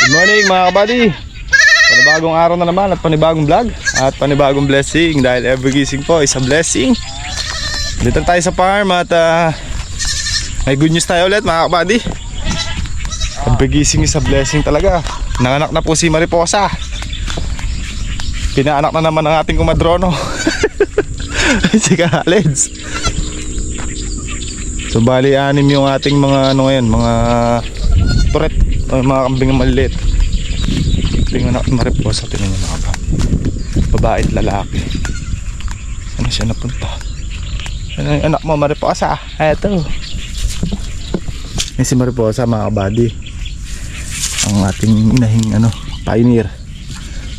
Good morning mga kabady. Panibagong araw na naman at panibagong vlog at panibagong blessing dahil every gising po is a blessing. Dito tayo sa farm at may good news tayo ulit mga kabady. Every gising is a blessing talaga. Nanganak na po si Mariposa. Pinaanak na naman ang ating kumadrono. Si Kaleds. So bali 6 yung ating mga ano ngayon, mga turet o mga kambing na maliliit. Tingnan natin Mariposa, tingnan nyo mga ba. Babae at lalaki. Saan siya napunta? Ano yung anak mo Mariposa? Eto. Yan si Mariposa mga kabady. Ang ating inahing ano, pioneer.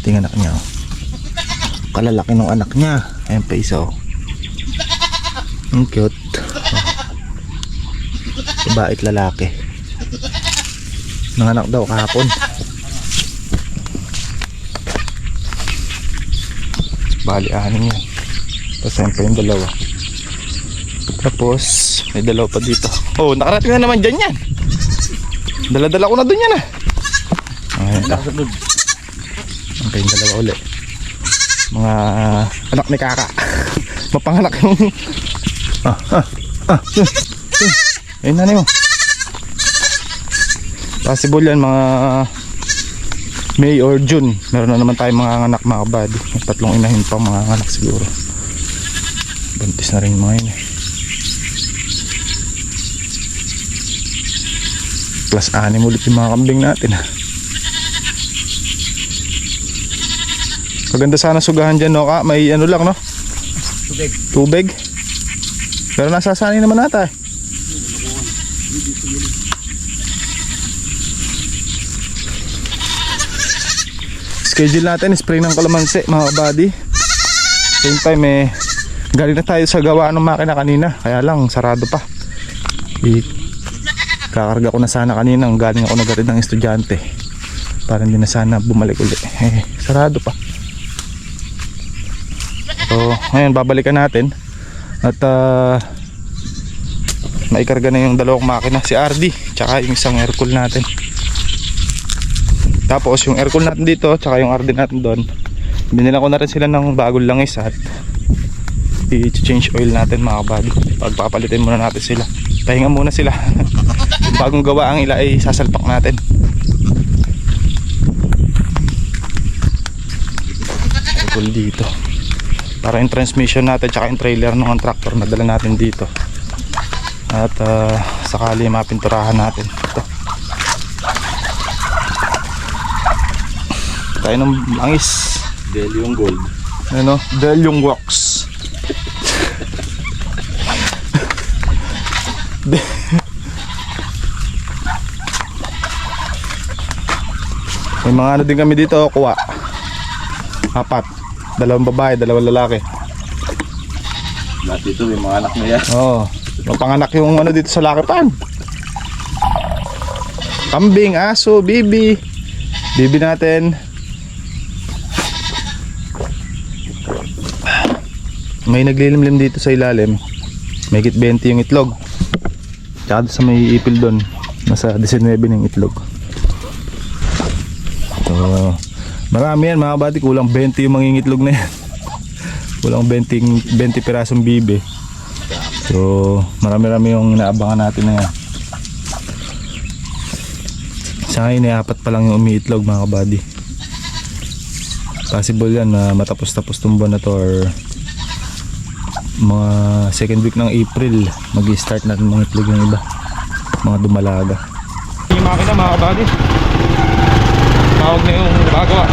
Tingnan anak niya oh. Kalalaki ng anak niya. Ayan pa isa oh. Ang cute. Babae at lalaki. Nanganak daw kahapon. Bali 6 yan. Tapos ayun pa yung dalawa. Tapos may dalawa pa dito. Oh, nakarating na naman dyan yan. Dala-dala ko na dun yan ah. Ayan na. Okay, yung dalawa uli. Mga anak ni Kaka. Mapanganak yung ayun na niyo. Possible yan mga May or June. Meron na naman tayong mga anak mga kabady. May 3 inahin pa mga anak siguro. Buntis na rin mga yun eh. Plus 6 ulit yung mga kambing natin ha. Maganda sana sugahan dyan no ka. May ano lang no? Tubig. Pero nasasanay naman nata eh. Schedule natin spray ng kalamansi mga kabady. Same time eh, galing na tayo sa gawa ng makina kanina. Kaya lang sarado pa. Kakarga ko na sana kanina. Galing ako nagarid ng estudyante. Para hindi na sana bumalik ulit. Sarado pa. So ngayon babalikan natin. At maikarga na yung 2 makina. Si RD tsaka yung isang aircool natin. Tapos yung aircon natin dito tsaka yung RD natin doon, binila ko na rin sila ng bagong langis at i-change oil natin mga kabady. Pagpapalitin muna natin sila. Pahinga muna sila. Yung bagong gawa ang ila ay sasalpak natin. Aircon dito para yung transmission natin tsaka yung trailer ng tractor na dala natin dito. At sakali mapinturahan natin ito. Tayo ng langis. Delyong gold. Ano? Delyong wax. May mga ano din kami dito, kuha. 4. 2 babae, 2 lalaki. Lahat dito may mga anak na yan. Oo. Mapanganak yung ano dito sa Lakipan. Kambing, aso, bibi. Bibi natin. May naglilimlim dito sa ilalim. May 20 yung itlog. Tsaka sa may ipil doon, nasa 19 yung itlog. So marami yan mga kabady. Kulang 20 yung mangingitlog na yan. Kulang 20 pirasong bibi. So marami-rami yung inaabangan natin na yan. Sa ngayon 4 pa lang yung umiitlog mga kabady. Possible yan na matapos-tapos itong buwan na to or mga 2nd week ng April mag-i-start natin mga itlog ng iba, mga dumalaga. Yung makina mga kabady, tawag na yung gagawa.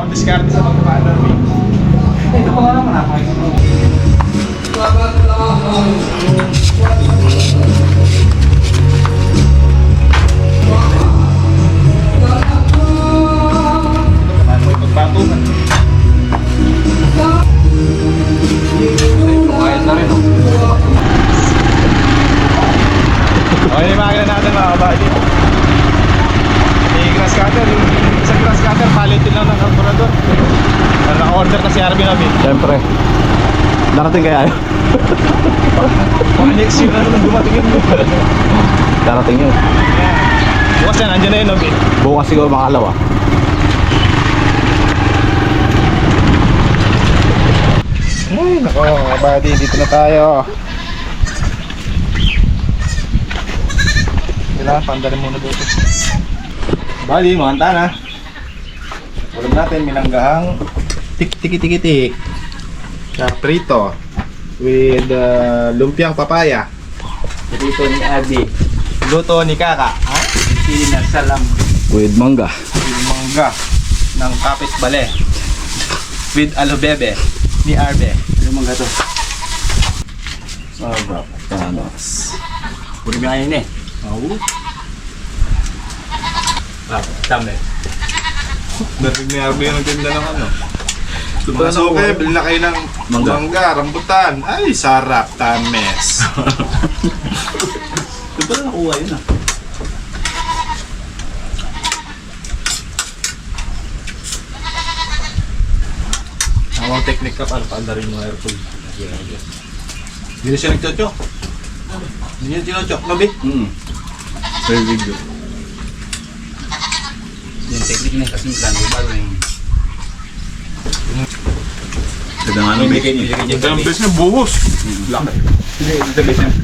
Diskarte sa pagpapaalar. Ito pa nga naman ako. Pagbatungan. Arvin namin. Siyempre. Darating kaya yun? Next year na naman dumating yun. Darating yun. Bukas yan, andyan na yun, Obi. Bukas siguro makalawa. Ay, nako, mga buddy, dito na tayo. Kailangan, pandalin muna dito. Buddy, mahanta na. Ulam natin, minanggahang tik-tiki-tiki-tik. Prito. With lumpiang papaya. Dito ni Abi, Luto ni Kaka. Ha? sinasalam. With mangga. With mangga ng kapit bale. With alubebe ni Arbe. Ano mga to? Sarap. Tanos. Puro mga yun eh. Oo. Tama eh. Narinig ni Arbe yung nagtinda ng ano. Mga soke, bili na kayo ng mangga, rambutan. Ay, sarap, tames. Ito pala nakuha yun ah. Ang technique ka para paandarin mo aircon. Hindi na siya nagchocho. Hindi niya tinocho. Mabi? Very good. Yung technique na kasi plan ko bago yung Ganda nga ng bacon niya. Ito ang best niya, buhos. Laki. hindi, ito base yan.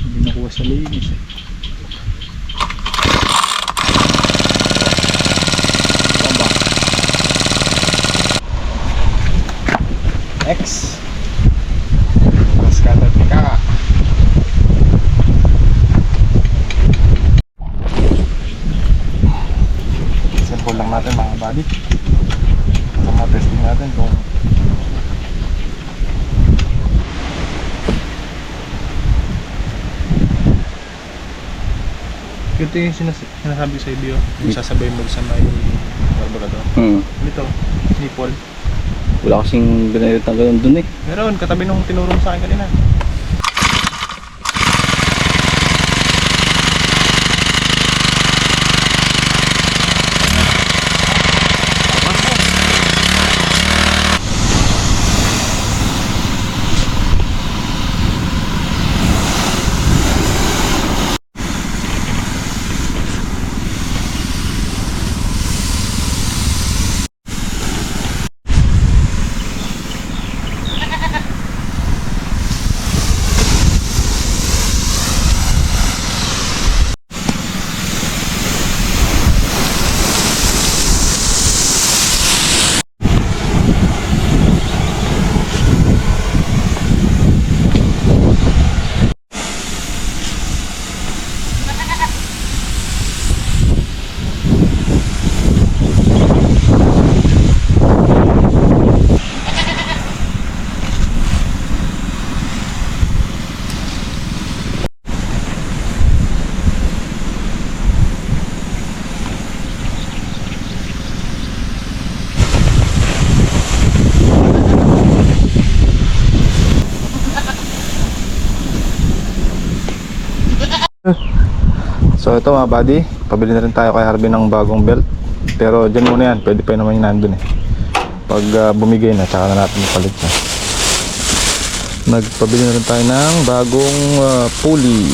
Hindi nakuha sa linis eh. X. Mas katat ni Kaka. Sample lang natin mga buddy. Para ma-testing natin kung ito yung sinasabi sa iyo, yung sasabay mo sa may carburetor. Ito, nipple. Wala kasing ganito na ganun dun eh. Meron, katabi nung tinuro mo sa akin kanina. So ito mga buddy, pabili na rin tayo kay Harvey ng bagong belt. Pero dyan muna yan, pwede pa yun naman yung nandun eh. Pag bumigay na, tsaka na natin ipalit na. Nagpabili na rin tayo ng bagong pulley.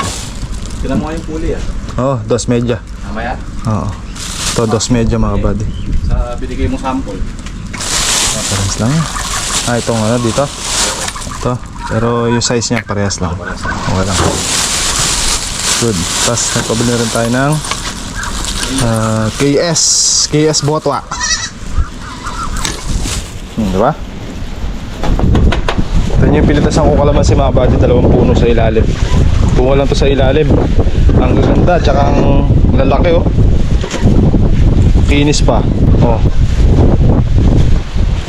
Kailan mo yung puli ah? Oh, 2.5. Mamaya? Oo. Ito 2.5 mga buddy. Sa binigay mo sample. Parehas lang yan. Ah, itong ano dito. Ito. Pero yung size niya parehas lang. Okay lang. Good. Tapos nagpabili na rin tayo ng KS Botwa. Diba? Ito yung pinitasan ko kalamansi mga buddy, 2 puno sa ilalim. Bunga lang to sa ilalim. Ang gaganda, tsaka ang lalaki oh. Kinis pa. Oh.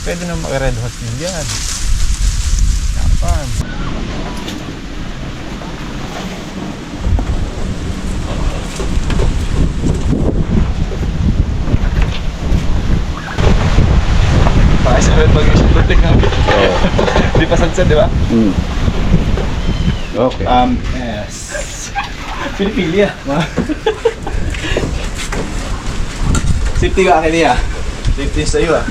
Pwede na mag-red hot din yan. Yapan. Pakay sa red mag-isip doon lang. Di pa sunset, di ba? Okay. Yes. Pinipili ah. Safety ka akin niya. Safety sa'yo ah.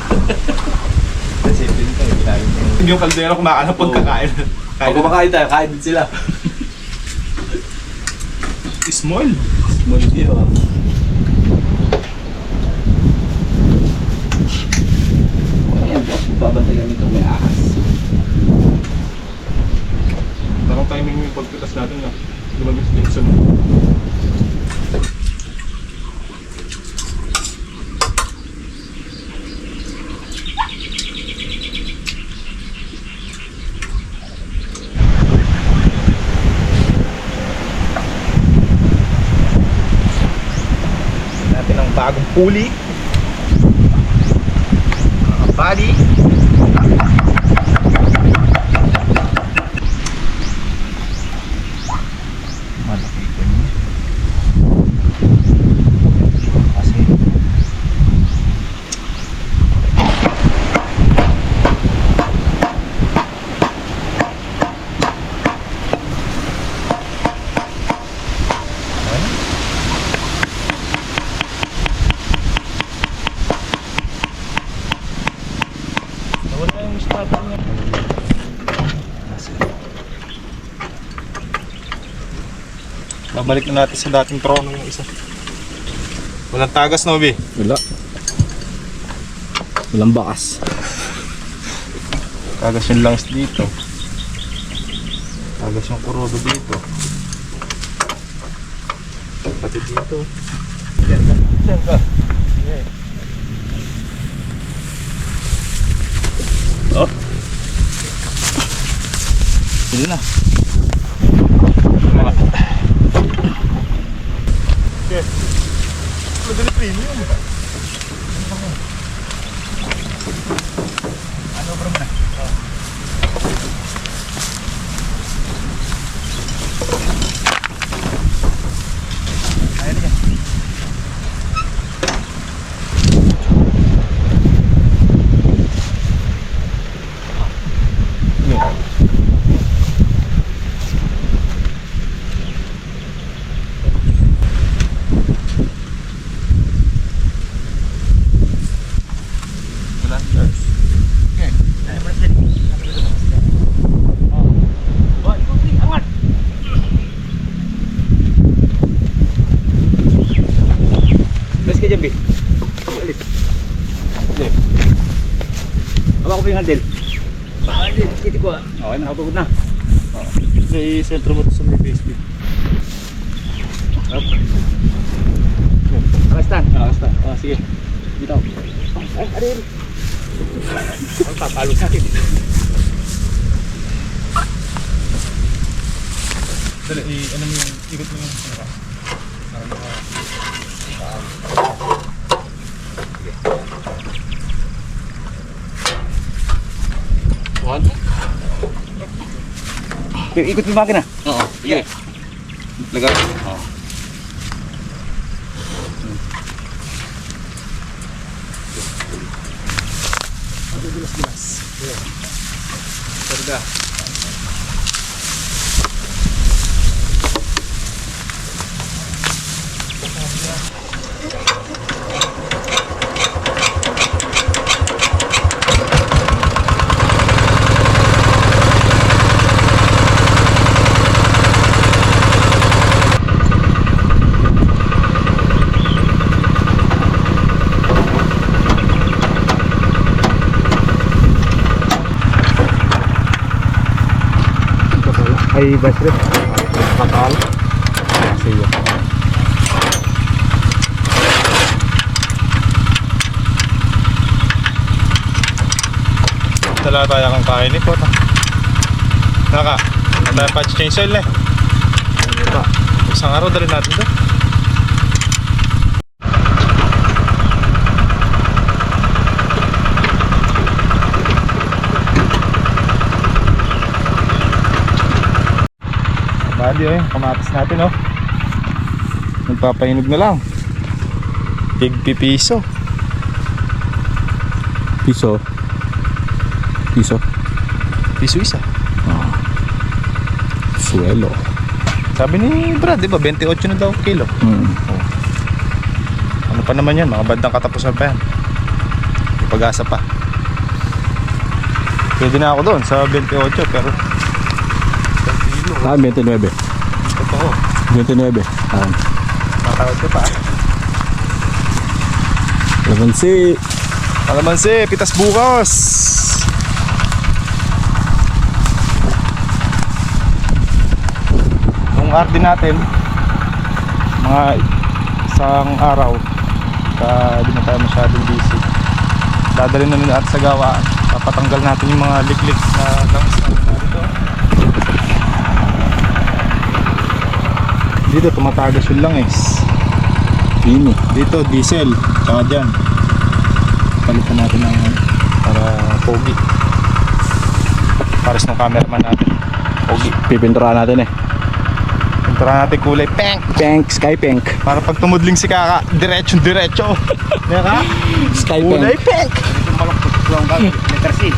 Safety nito eh. Hindi yung kaldero kumakanap pag kakain. Pag kumakain tayo, kain din sila. Small. Small deal ah. Ayan, boss. Babantayan nito may ahas. Parang timing yung pagpitas natin na lumabas din sa natin ang bagong puli. Bali. Malaki ko niya. Kasi wala yung starter niya. Babalik na natin sa dating trono yung isa. Walang tagas, Nobi. Wala. Walang bakas. Tagas yung lungs dito. Tagas yung kurodo dito. Pati dito. Diyan ka. Diyan ka. Okay. Oh. Sige na. Okay. Madali premium. Ano bro na? Ayan yan. Let's get Jambi. Alis. Sige. Haba ko pa yung handle. Handle, titi ko ah. Okay, nakapagod na. Sa sentro mo sa may base bit. Up. Nakastan. Nakastan. Oh, sige. Dito. Ay, arin. Ang papalo sa akin. Dali, ano mo yung ikot mo yung ano ka? One. Ikot mo yung makina. Oo. Sige. Laga. Oo. Gilas-gilas. Perda. Ay, basret. Fatal. Sige. Dala tayo kang kain ito. Naka. Tayo pa change oil eh. Isang araw dali natin doon. buddy, oh, yung kamatis natin, oh. Nagpapahinog na lang. Tig-pipiso. Piso. Piso. Piso isa. Suelo. Sabi ni Brad, di ba, 28 na daw kilo. Ano pa naman yan, mga bandang katapusan pa yan. May pag-asa pa. Pwede na ako doon sa 28 pero kilo. 29. Totoo. 29. Matawad ka pa. Lamansi. Kalamansi, pitas bukas. Yung RD natin, mga isang araw, di na tayo masyadong busy. Dadalhin na nila at sa gawaan. Papatanggal natin yung mga liklik na langs na dito. Dito tumatagas yung langis. Pino. Dito diesel, tsaka dyan palitan natin ng para pogi. Pares ng cameraman natin, pogi. Pipinturahan natin eh. Pintura natin kulay pink Pink. Sky pink. para pag tumudling si Kaka, diretso Kaka? Sky Kulay pink. pink. Ito malakot lang ba? Letter C.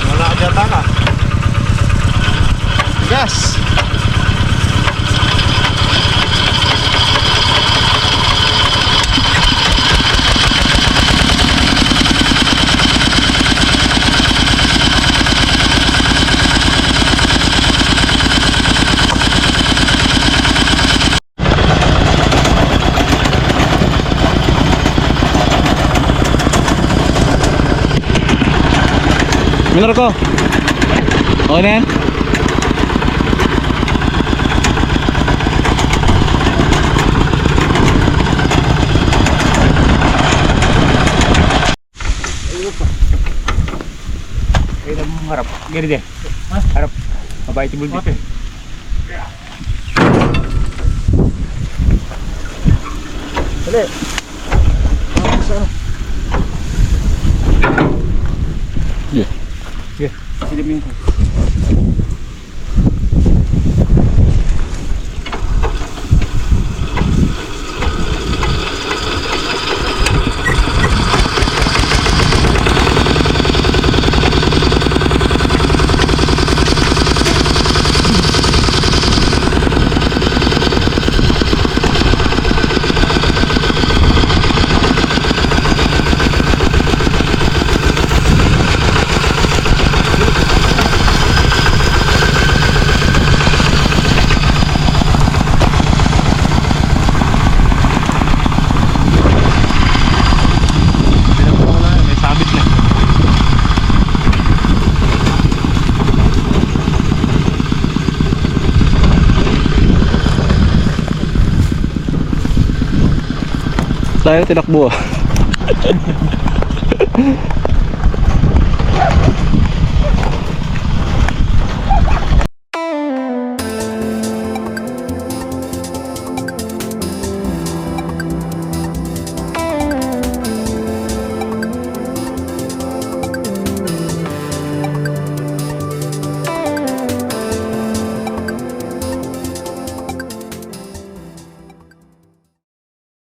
Wala ka dyan, Kaka. Gas. Minor ko. Okay na yan? Kaya lang mong harap. Gani din. Harap. Mabait yung bulbit. Dali. Yeah. Silipin ko. May sabit na. Tayo tinakbo ah.